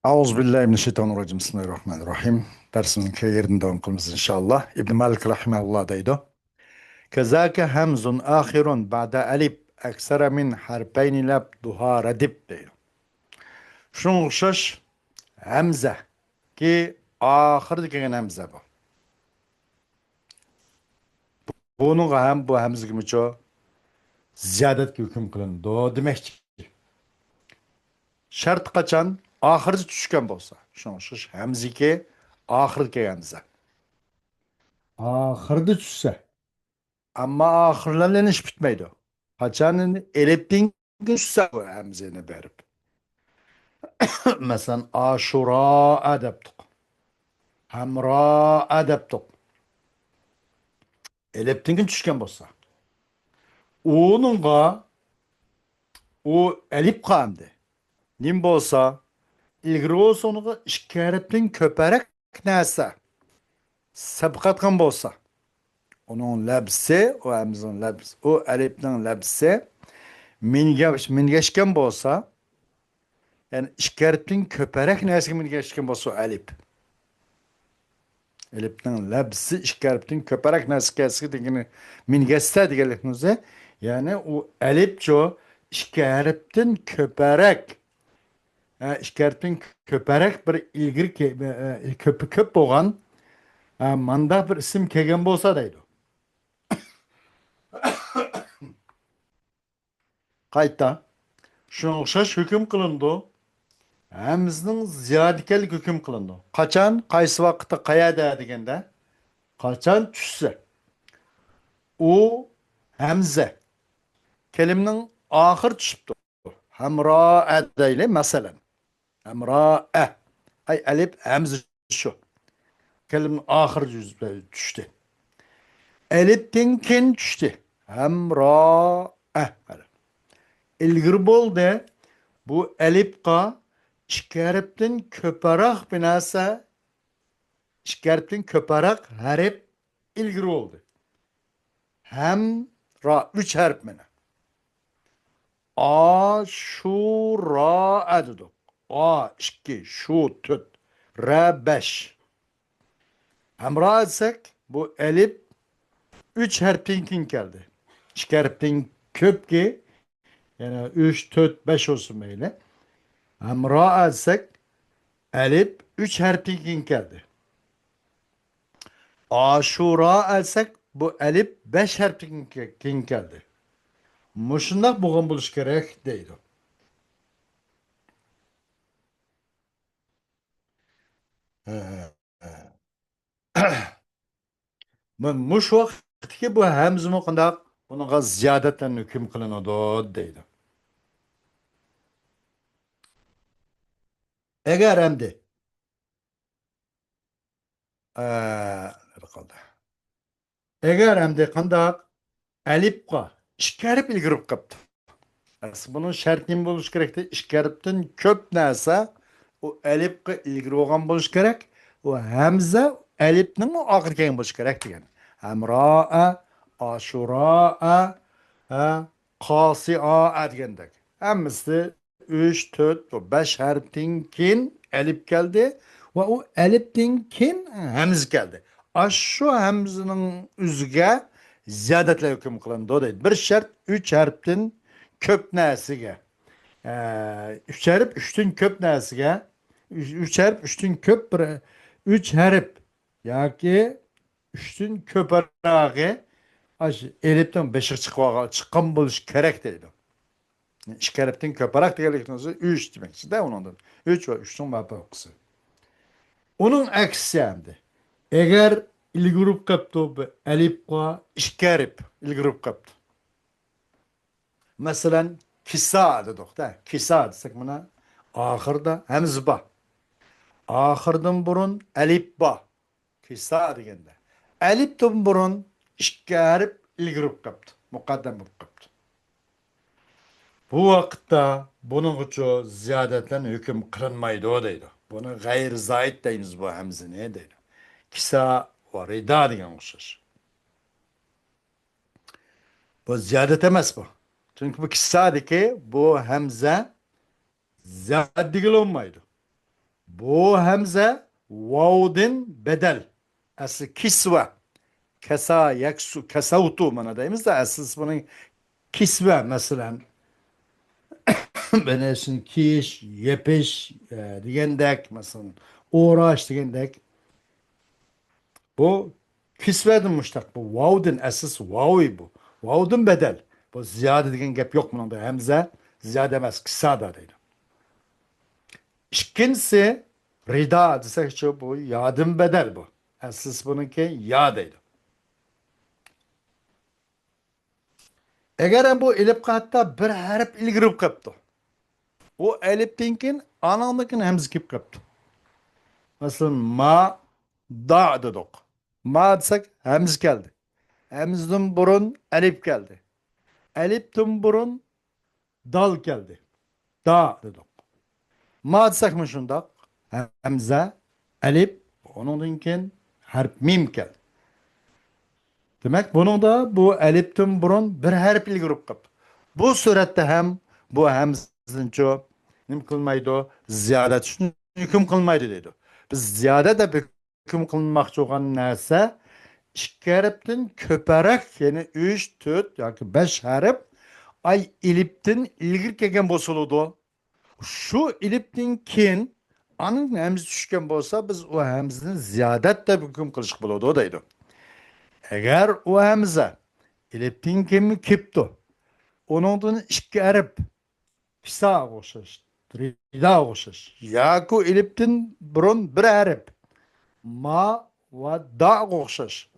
Euzubillahimineşşeytanirracim. Bismillahirrahmanirrahim. Dersimizin yerinde devam kılımız inşallah. İbn Malik rahimahullah deydi. Kezâke hemzun ahirun ba'da elif eksere min harfeyni leb duha redib deydi. Şunun okşaş hemze ki ahir degan hemze bu. Bunun hem bu hemze gibi çok ziyadet hüküm kılındı demekçi. Şart kaçan ahirde düşken bolsa. Şunun okşaş hemze ki ahir hemze. Ahirde düşse. Ama ahırlarla iş bitmeydi. Haçanın eliptin güçse bu hemzeni berip. Mesela aşura adaptık. Hamra adaptık. Eliptin gün düşken bolsa. Onunla o elip kandı. Nim bolsa ilgiri olsa onu işkaretin köperek neyse. Sabıkatkan bolsa. Onun labsi, o hemzin labsi, o eliptin labsi mingeşken bolsa yani işkaretin köperek neyse mingeşken bolsa elip. Elipten labsi işkaretin köperek neyse degini mingeşse digelikimize yani o elipço işkaretin köperek işkaretin köperek bir ilgiri köp boğan manda bir isim kegen bolsa deydi. Kayta şuna okşaş hüküm kılındı. Hemizning ziyadikelik hüküm kılındı. Kaçan, qaysi vaqtda qayada degende, kaçan tushsa. U hemze. Kelimenin ahir tushibdi. Hamra deyli masalan. Hamra ay alif hemze şu. Kelimenin ahir cüzde düştü. Eliften ken düştü. Hamra ilgir boldu. Bu elifqa işkariptin köparak binasa işkariptin köparak harf ilgiri oldu. Hem ra üç harf mene. A şu ra adıdı. A iki şu tüt. Ra beş. Hem ra etsek bu elif üç harfin geldi. İşkariptin köp ki yani üç tüt beş olsun böyle. Hem ra etsek elif üç harfin geldi. Aşura etsek bu elif beş harfin geldi. Muşundak buğun buluş gerek değil. Muş vakti bu hemzi muqandak bununla ziyadeten hüküm kılınıyordu deydi. Eğer emdi nerede kaldı? Eğer emdi kandak elipqa işkarip ilgirip kaptı. Bunun şartın buluş gerekti. İşkariptin köp neyse o elipqa ilgiri olgan buluş gerek. O hemze elipnin o ahirken buluş gerek diyen. Hamra'a, aşura'a, qasi'a degandek. Hemmisi 3, 4, 5 harften kin elip geldi ve o elipten kin hemz geldi. Aşu hemzinin üzüge ziyadetle hüküm kılındı. O değil. Bir şart 3 harften köp nesiga. 3 harf 3'tün köp nesiga. 3 harf 3'tün köp bir 3 harf yoki 3'tün köparagı elipten 5'e çıkan buluş gerek deydi. İşkareptin köparak degelikten 3 demek. De onundan. 3 ve 3'tün vapaksı. Onun aksi endi. Eğer ilgirip kaptı elip qua işkarep ilgirip kaptı. Mesela kisa dedik da. Kisa desek buna ahırda hemz ba. Ahırdan burun elip ba. Kisa degende. Elipten burun işkarep ilgirip kaptı. Mukaddem bo'lib kaptı. Bu vaqtda bunun için ziyadetten hüküm kılınmaydı o deydi. Bunu gayr zayid deyimiz bu hemze ne deydi. Kisa ve rida degan o'xshash. Bu ziyadet emas bu. Çünkü bu kisadaki bu hemze ziyad digil olmaydı. Bu hemze vavudin bedel. Aslı kisve. Kesa, yaksu, kesavtu mana deymiz de asıl bunun kisve mesela. Benesin kiş, yepiş degandek mesela. Uğraş degandek. Bu kisvedin muştak. Bu vavudin asıs vavi bu. Vavudin bedel. Bu ziyade degen gap yok bunun hemze. Ziyade emez. Kısa da değil. İkincisi rida desek şu bu yadım bedel bu. Asıs bununki ya değil. Eğer bu elip hatta bir harf ilgirip kaptı. O eliptinkin anandakin hemz kip kaptı. Mesela ma da dedik. Ma desek hemz geldi. Hemzden burun elip geldi. Elipten burun dal geldi. Da dedik. Ma desek mi şundak? Hemze, elip, onunkinkin harf mim geldi. Demek bunun da bu elipten burun bir harf ilgirip kaptı. Bu surette hem bu hemzinço nim kılmaydı ziyadet şunu hüküm kılmaydı dedi. Biz ziyade de hüküm kılmak olan neyse ikki harften köperek yani 3, 4 yoki 5 harf ay iliptin ilgir kelgen bosuludu. Şu iliptin keyin anın hemzi tushgan bo'lsa biz u hemzini ziyodat deb hukm qilish bo'ladi deydi. Agar u hamza iliptin kimi kipti onundan ikki harf pisa o'xshash, rida o'xshash. Yoki eliptin burun bir harf ma va da o'xshash.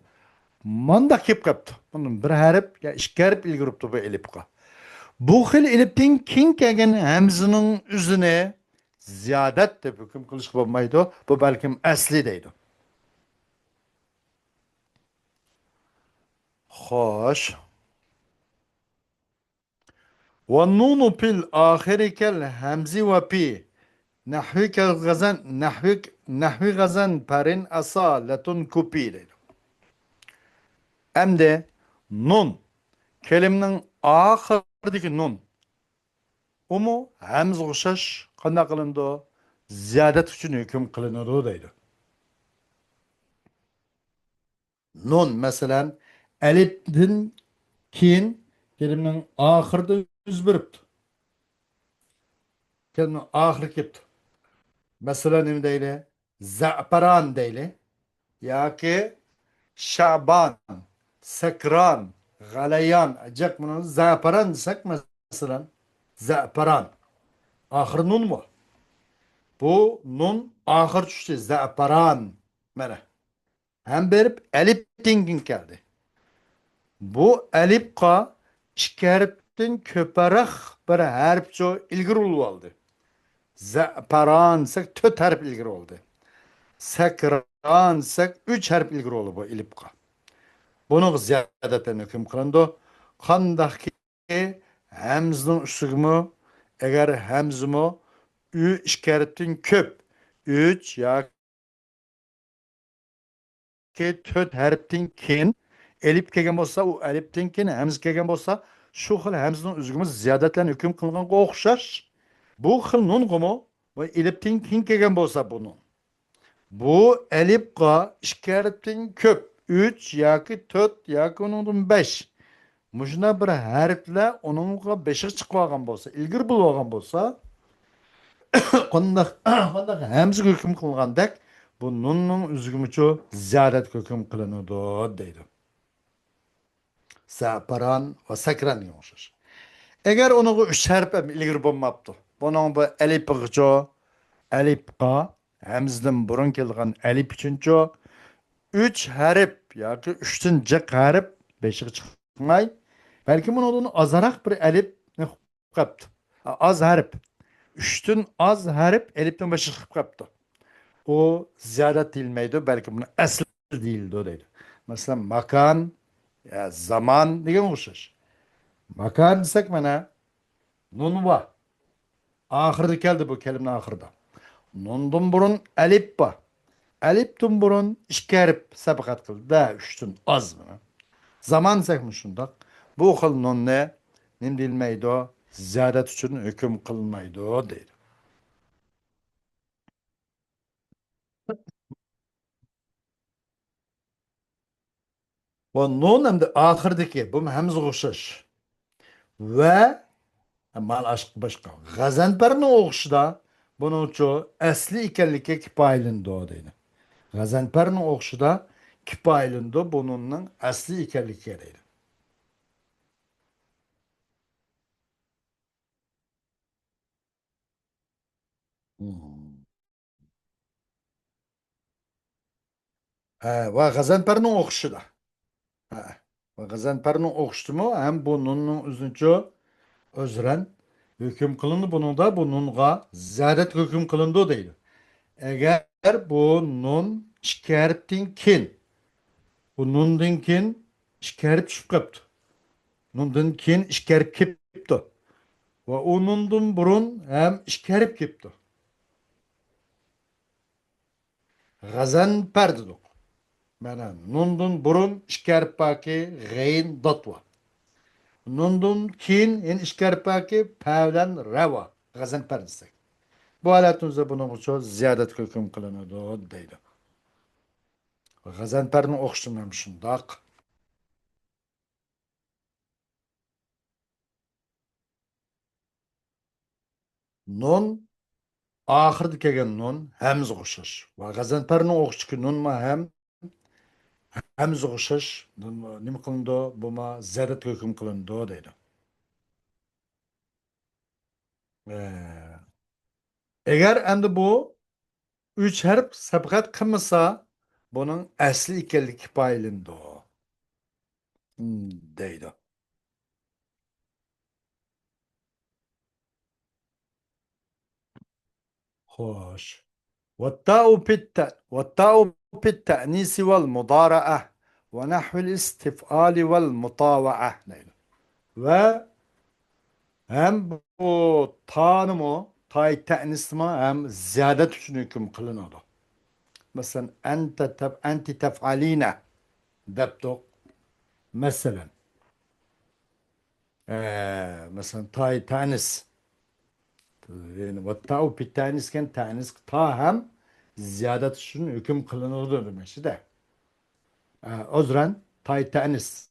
Manda kelib qolibdi. Bunun bir harf ya ikki harf ilgiribdi bu elipga. Bu xil eliptin keng kelgan hamzining o'zini ziyodat deb hukm qilish bo'lmaydi. Bu balkim asli deydi. Xo'sh. والنون في الآخر كالهمز وبي نحوك غزن نحوی غزن پرین اصالتون کوپی deydi. Hem de nun kelimenin ahırdaki nun. O mu hemz o'xshash qanday qilindi? Ziyodat uchun hukm qilinadi deydi. Nun masalan alifdan keyin kelimenin ahirida yuz beribdi. Kelimenin ahiri kelibdi. Masalan nima deyli? Za'paran deyli yoki Şaban, Sekran, Galayan, acak bunu zaparan desek mesela zaparan. Ahır nun mu? Bu nun ahır düştü zaparan. Mene. Hem berip elip dingin geldi. Bu elip ka şkeriptin köperek bir harfço ilgir ulu aldı. Zaparan sek töt harf ilgir oldu. Sekran sek üç harf ilgir oldu bu elip ka. Bunu ziyadeten hüküm kılındı. Kandaki hemzinin üstügümü eğer hemzimi ü işkeretin köp. Üç ya ki töt harftin kin elip kegen bolsa o eliptin kin hemz kegen bolsa şu xil hemzinin üzgümü ziyadeten hüküm kılıngan okşaş. Bu xil nun gumu ve eliptin kin kegen bolsa bunun. Bu elipqa işkeretin köp. 3 yoki 4 yoki uningdan 5. Muşuna bir harflar onunga 5 chiqib olgan bo'lsa, ilgir bo'lib olgan bo'lsa, qanday hamza hukm qilgandek bu nunning uzgumichi ziyodat hukm qilinadi deydi. Saparan va sakranga o'xshash. Agar uniga 3 harf ham ilgir bo'lmabdi. Buning bu alifg'icho, alifqa hamzdan burun kelgan alif uchunchi 3 harf yoki 3dan jiq harf 5 chiqmay balki bundan azroq bir alif qolibdi. Az harf 3dan az harf alifdan boshqa chiqib qolibdi. O ziyodat deyilmaydi, balki buni asl deyildi deydi. Masalan, makan, ya zaman degan o'xshash. Makan desak mana nun va oxirida keldi bu kalimaning oxirida. Nundan burun alif bor. Alifdan burun ikki harf sabaqat qildi. Da 3dan az mana. Zaman desakmi shundoq. Bu xil nunni nim deyilmaydi, ziyodat uchun hukm qilinmaydi deydi. Va nun hem de ahirdeki bu hemz o'xshash. Va mal aşk başqa. G'azanparni o'qishda buning uchun asli ekanligiga kifoyalandi deydi. G'azanparni o'qishda kifoyalandi buningning asli ekanligiga deydi. Hmm. Va G'azanparni o'qishida. Ha. Va G'azanparni o'qishdimi ham buningning o'zicha o'zran hukm qilindi buningda buningga zadat hukm qilindi deydi. Agar bu nun ikki harfdan keyin bu nundan keyin ikki harf tushib qolibdi. Nundan keyin ikki harf kelibdi. Va u nundan burun ham ikki harf kelibdi. G'azanpar dedik. Mana nundan burun ikki harf borki g'ayn dotva. Nundan keyin yana ikki harf borki pa bilan rava. G'azanpar desak. Bu holatimizda buning uchun ziyodat hukm qilinadi deydi. G'azanparni o'qishim ham shundoq. Nun oxirida kelgan nun hamza o'xshash. Va G'azanparni o'qishga nun ma ham hamza o'xshash nima qilindi? Bu ma ziyodat hukm qilindi deydi. Agar endi bu üç harf sabqat qilmasa buning asli ekanligi kifoyalandi deydi. Xo'sh. والتاء في التأنيث والمضارعة ونحو الاستفعال والمطاوعة ve hem bu tanımı tay te'nismi hem ziyadet için hüküm kılınıyordu. Mesela enti tef'aline deptok. Mesela mesela tay te'nis yani ve ta'u pi te'nisken te'nis ta hem ziyadet için hüküm kılınıyordu demek işte de. O zaman tay te'nis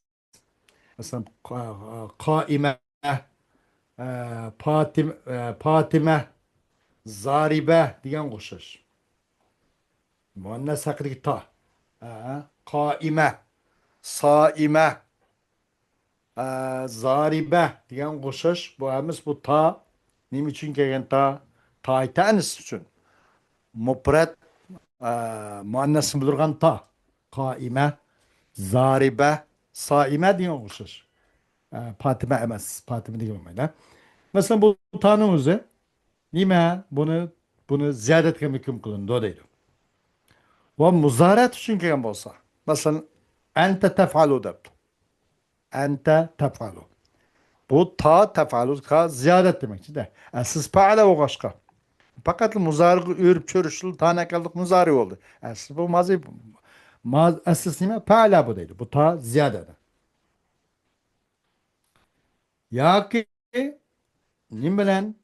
مثلا قائمة Fatime zaribe diyen koşar. Muannes hakiki ta. Kaime, saime, zaribe diyen koşar. Bu hemiz bu ta. Nim için gelen ta? Ta tenis için. Mupret muannesin bulurgan ta. Kaime, zaribe, saime diyen koşar. Fatime emez. Fatime diyen. Mesela bu tanımızı nime bunu ziyaret hüküm kılındı değil. Ve muzaret için kelime olsa. Mesela ente tef'alu debtu. Ente tef'alu. Bu ta tef'alu ka ziyaret demek de. Siz faale o başka. Fakat muzari örüp çörüşlü tane kaldık muzari oldu. Asıl bu mazi asıl nime faale bu değil. Bu ta ziyade. Ya ki nimelen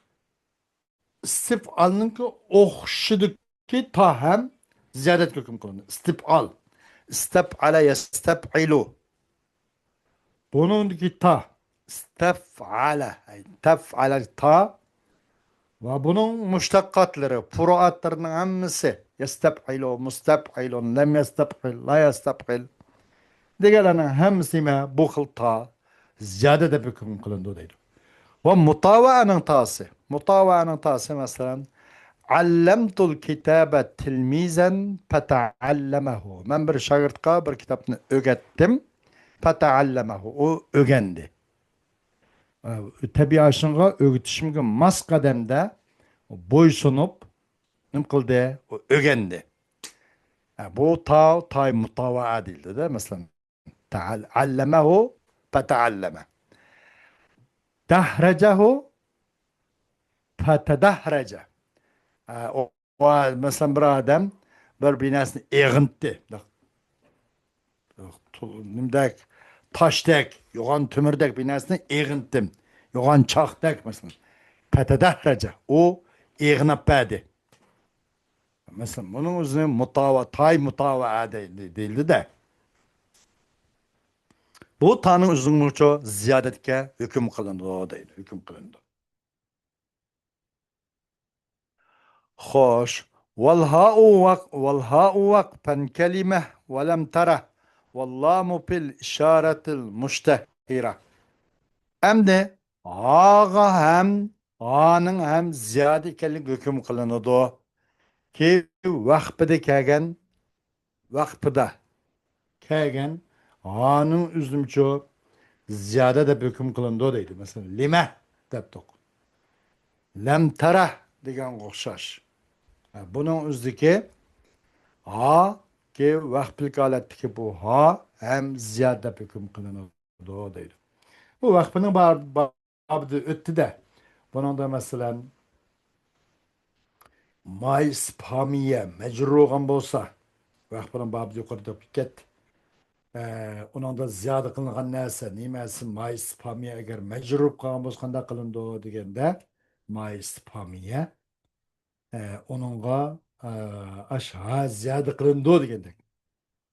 istifalının ki okşudaki ta hem ziyadet hüküm kılınır. İstifal. İstef'ale yestef'ilu. Bunun ta istef'ale. Tef'ale ta ve bunun müştekkatları, furuatlarının hemmisi yestef'ilu, mustef'ilun, lem yestef'il, la yestef'il. Diğerlerinin hemmisi bu kıl ta ziyade de hüküm kılındı değil. Ve mutava'nın tası. Mutava'nın tası mesela علمت الكتاب تلميذا فتعلمه. Ben bir şagirdka bir kitabını öğrettim. Feta'allemehu. O öğrendi. Tabi aşınğa öğretişimge mas kademde boysunup ne kıldı? O öğrendi. Bu tay mutava'a değildi de. Mesela allemehu feta'alleme. Dahrecahu fetedahreca. O mesela bir adam bir binasını eğintti. Nimdek taşdek, yoğan tümürdek binasını eğintim. Yoğan çakdek mesela. Fetedahreca. O eğinip bedi. Mesela bunun üzerine tay mutava değildi de. Bu ta'nın uzunluğu ziyadetke hüküm kılındı o değil, hüküm kılındı. Xoş. Vel ha'u vakfen kelime ve lem tara. Vallamu fil işaretil müştehira. Hem de ağanın hem ziyade ekenlik hüküm kılınıdı. Ki vakfıda kelgen ağanın üzümçü ziyade de hüküm kılındı deydi. Mesela lime deptok. Lem tara degan o'xshash. Bunun üzdeki ha ki vakflik aletdeki bu ha hem ziyade hüküm kılınıdı deydi. Bu vakfının babı öttü de. Bunun da mesela may spamiye mecruğun bolsa vakfının babı yukarıda piket. Onun da ziyade kılınan neyse nimesi may spamiye eğer mecrub kalan bolsa kılındı degende may spamiye onunla aşağı ziyade kılındı degende.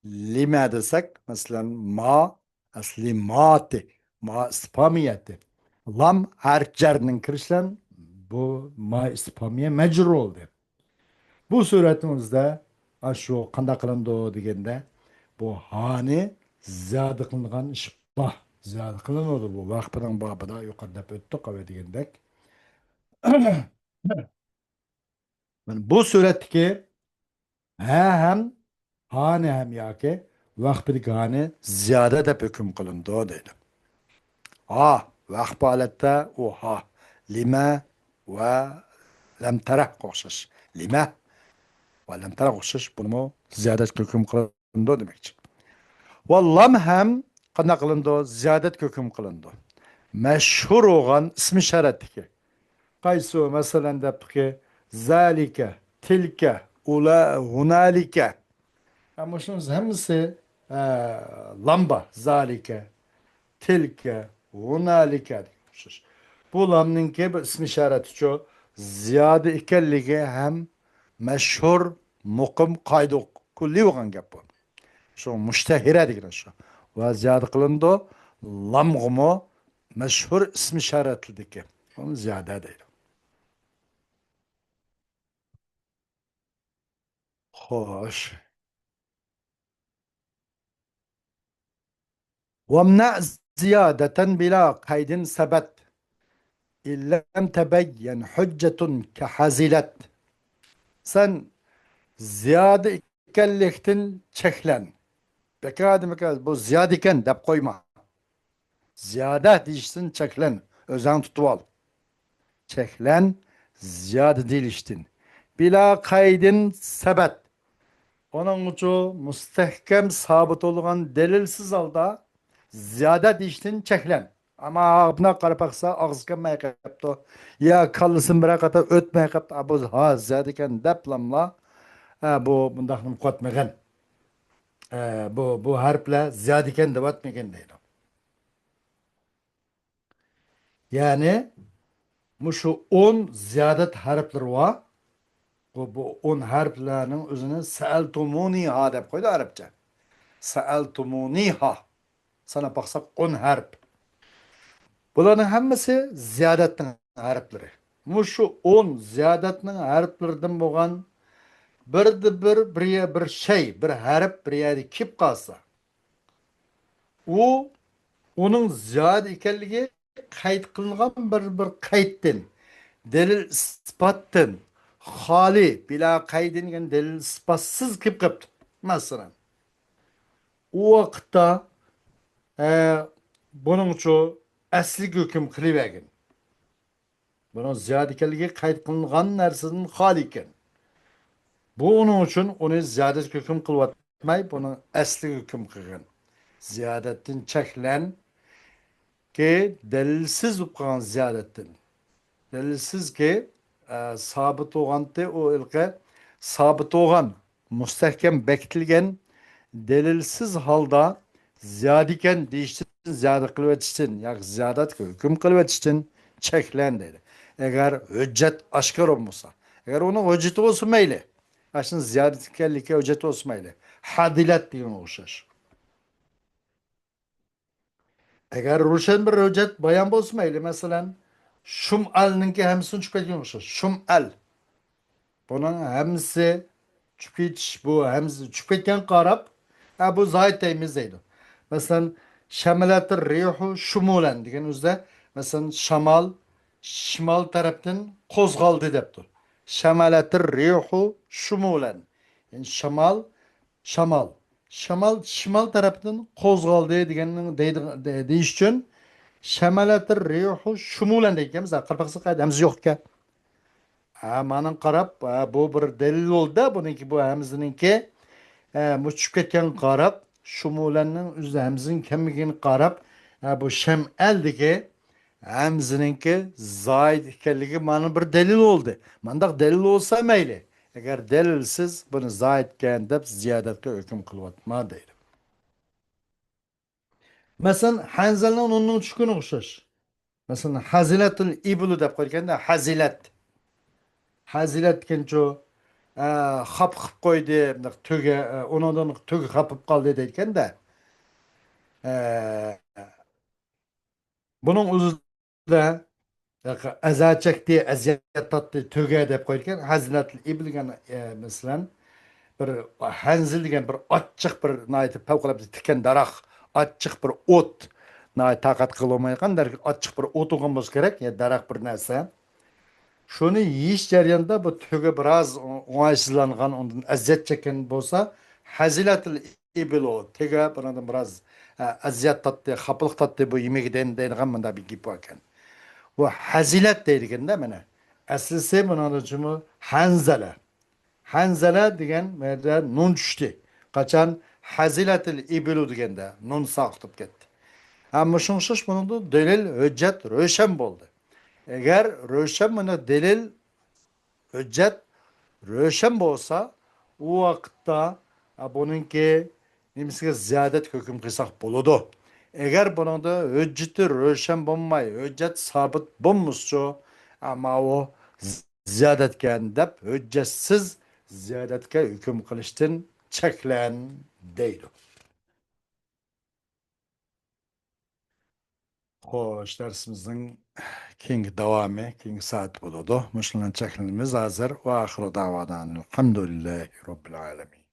Lima desek mesela ma asli maati ma spamiyeti. Lam harflerinin kirişlen bu ma ispamiye mecrur oldu. Bu suretimizde aşu kanda kılındı degende bu hani ziyade kılınan işbah ziyade kılınıyordu bu vakfının babında yukarıda öttük ve degendek. Yani bu suretteki hem hani hem yake vakfı hani ziyade de hüküm kılındı dedi. Ha vaqt holatda u ha lima va lam tarah o'xshash. Lima va lam tarah o'xshash buni ziyodat hukm qilindi demakchi. Vallam ham qanday qilindi? Ziyodat hukm qilindi. Mashhur bo'lgan ismi sharatiki. Qaysi masalan debdiki zalika, tilka, ula, hunalika. Ama şunun hammasi lamba zalika tilke, hunalike demiştir. Bu lamninki bir ismi işareti şu. Ziyade ikenligi hem meşhur mukim kaydı kulli olan gap bu. Şu müştehire degan şu. Ve ziyade kılındı lam gumu meşhur ismi işaretlidiki. Onu ziyade değil. Hoş. وامنع زيادة بلا قيد ثبت إن لم تبين حجة كحزلت. Sen ziyade ikenlikten çeklen. Bekadımı bu ziyade iken dep koyma. Ziyade diştin çeklen. Özen tutup al. Çeklen ziyade diliştin. Bila kaydın sebet. Onun ucu müstehkem sabit olan delilsiz halda ziyade diştin çeklen. Ama buna karı baksa ağzı mayqaptı. Ya kallısın bir kata ötmey kaptı. Bu ha ziyade iken deplamla. Bu bundaqını qotmagan. Bu harfle ziyadiken de batmagan deydi. Yani şu 10 ziyadet harfleri var. Bu 10 harflerinin özüne sa'altumuniha deb koydu Arapça. Sa'altumuniha. Sana baksak 10 harf. Bunların hemmesi ziyadetin harfleri. Şu 10 ziyadetin harflerinden boğan bir şey, bir harf bir yerde kip kalsa. O onun ziyade ekanligi qayd qilingan bir qayddan delil isbotdan xoli bila qaydin degan delil isbotsiz kelib qolibdi. Masalan, u vaqtda e, buning uchun asli hukm qilivergan. Buning ziyode ekanligi qayd qilingan narsadan xoli ekan. Bu uning uchun uni ziyodat hukm qilyotmay, buni asli hukm qilgan. Ziyodatdan cheklan ki delilsiz bo'lib qolgan ziyodatdan. Delilsiz ki sabit olğantı o ilke sabit olğan müstehkem bektilgen delilsiz halda ziyadiken değiştin ziyade kılvet için ya ziyadet hüküm kılvet için çeklen dedi. Eğer hüccet aşkar olmasa eğer onun hücceti olsun meyli Aşın ziyaretkarlikka hüccet osmaylı. Hadilat degan o'xshash. Agar ro'shan bir hujjat bayon bo'lsmaydi, masalan, shumalninki hammasini tushib ketgan o'xshash. Shumal. Bunun hamsi tushib ketish, bu hamsi tushib ketgan qarab, ha bu zoid deymiz deydi. Masalan, shamalatır rihu shumulan degan o'zida, masalan, shamol shimol tarafdan qo'zg'aldi debdi. Shamalatır rihu shumulan. Yani shamol shimol tarafdan qo'zg'aldi deganni deydi deyish uchun shamalatır rihu shumulan deymiz. Qirpiqsa qayda yo'q ekan. Ha, maning qarab, ha, bu bir dalil bo'ldi. Buniki bu hamzininki bu tushib ketgan qarab, shumulanning o'zi hamzining kimligini qarab, ha, bu shamaldagi hamzininki zoid ekanligi mana bir dalil bo'ldi. Mandaq dalil bo'lsa mayli. Agar dalilsiz buni zoidgan deb ziyodatga hukm qilyapma deydi. Masalan, Hanzalning nunning tushkuni o'xshash. Masalan, hazilatul iblu deb qo'yganda hazilat. Hazilat degancha xap qilib qo'ydi, tuga, unodan tugi xapib qoldi deyganda, buning o'zida azat chekdi, aziyat tortdi, tuga deb qo'yilgan. Hazilatul ibl degan, masalan, bir hanzil degan bir ochiq bir favqulodda tikan daraxt, ochiq bir o't, taqat qilolmaydigan ochiq bir o't bo'lgan bo'lsa kerak, ya daraxt bir narsa. Şunu yeyiş jarayonida bu tugi biroz o'ng'aysizlangan, undan aziyat chekkan bo'lsa, hazilatul iblo tega bunadan biroz aziyat tortdi, xafalık tortdi bu yemegidan deydigan bunda bir gap bor ekan. Bu hazilat deydiganda mana aslisi bundan uchun hanzala. Hanzala degan yerda nun tushdi. Qachon hazilatul iblo deganda nun saqtib ketdi. Ammo shuningsiz buningda dalil hujjat ro'shan bo'ldi. Eğer ro'shan buni delil hujjat ro'shan bo'lsa, u vaqtda buningki nimasiga ziyodat hukm qilsak bo'ladi. Agar buningda hujjati ro'shan bo'lmay, hujjat sabit bo'lmasa, ammo u ziyodatga deb hujjatsiz ziyodatga hukm qilishdan cheklan deydi. Xo'sh, darsimizning keyingi davomi keyingi soat bo'ladi. Mushundan cheklanamiz hozir va oxiru da'vodan alhamdulillahi robbil alamin.